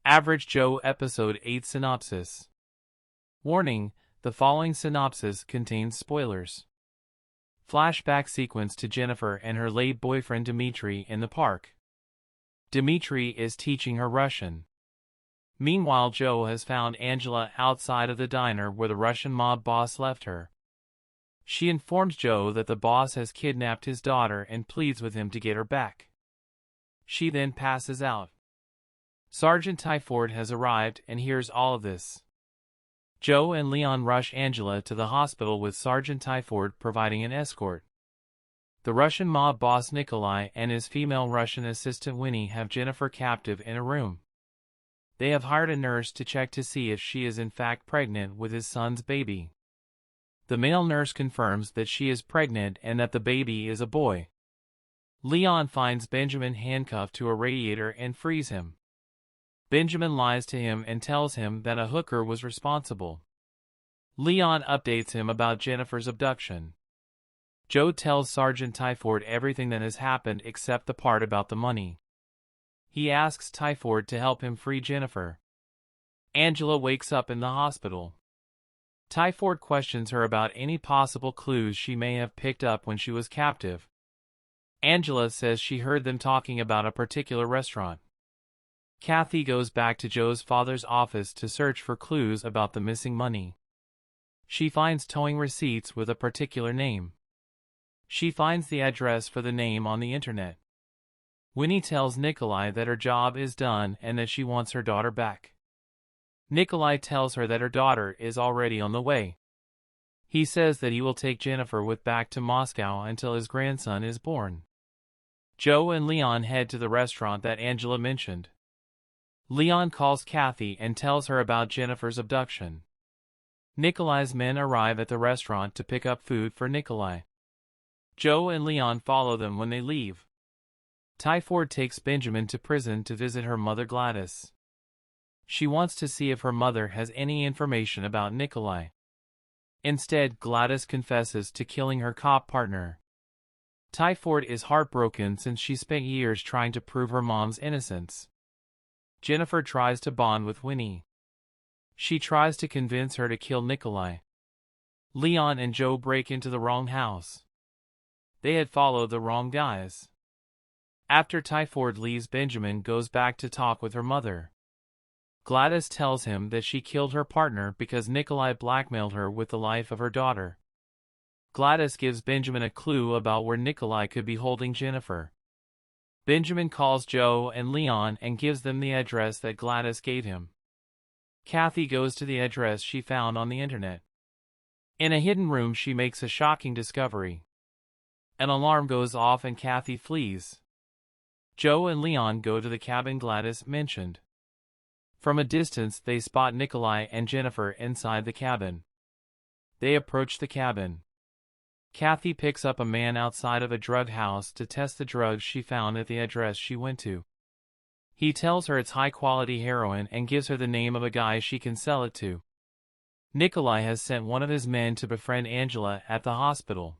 Average Joe Episode 8 Synopsis. Warning, the following synopsis contains spoilers. Flashback sequence to Jennifer and her late boyfriend Dmitry in the park. Dmitry is teaching her Russian. Meanwhile, Joe has found Angela outside of the diner where the Russian mob boss left her. She informs Joe that the boss has kidnapped his daughter and pleads with him to get her back. She then passes out. Sergeant Tyford has arrived and hears all of this. Joe and Leon rush Angela to the hospital with Sergeant Tyford providing an escort. The Russian mob boss Nikolai and his female Russian assistant Winnie have Jennifer captive in a room. They have hired a nurse to check to see if she is in fact pregnant with his son's baby. The male nurse confirms that she is pregnant and that the baby is a boy. Leon finds Benjamin handcuffed to a radiator and frees him. Benjamin lies to him and tells him that a hooker was responsible. Leon updates him about Jennifer's abduction. Joe tells Sergeant Tyford everything that has happened except the part about the money. He asks Tyford to help him free Jennifer. Angela wakes up in the hospital. Tyford questions her about any possible clues she may have picked up when she was captive. Angela says she heard them talking about a particular restaurant. Kathy goes back to Joe's father's office to search for clues about the missing money. She finds towing receipts with a particular name. She finds the address for the name on the internet. Winnie tells Nikolai that her job is done and that she wants her daughter back. Nikolai tells her that her daughter is already on the way. He says that he will take Jennifer back to Moscow until his grandson is born. Joe and Leon head to the restaurant that Angela mentioned. Leon calls Kathy and tells her about Jennifer's abduction. Nikolai's men arrive at the restaurant to pick up food for Nikolai. Joe and Leon follow them when they leave. Tyford takes Benjamin to prison to visit her mother Gladys. She wants to see if her mother has any information about Nikolai. Instead, Gladys confesses to killing her cop partner. Tyford is heartbroken since she spent years trying to prove her mom's innocence. Jennifer tries to bond with Winnie. She tries to convince her to kill Nikolai. Leon and Joe break into the wrong house. They had followed the wrong guys. After Tyford leaves, Benjamin goes back to talk with her mother. Gladys tells him that she killed her partner because Nikolai blackmailed her with the life of her daughter. Gladys gives Benjamin a clue about where Nikolai could be holding Jennifer. Benjamin calls Joe and Leon and gives them the address that Gladys gave him. Kathy goes to the address she found on the internet. In a hidden room, she makes a shocking discovery. An alarm goes off and Kathy flees. Joe and Leon go to the cabin Gladys mentioned. From a distance, they spot Nikolai and Jennifer inside the cabin. They approach the cabin. Kathy picks up a man outside of a drug house to test the drugs she found at the address she went to. He tells her it's high-quality heroin and gives her the name of a guy she can sell it to. Nikolai has sent one of his men to befriend Angela at the hospital.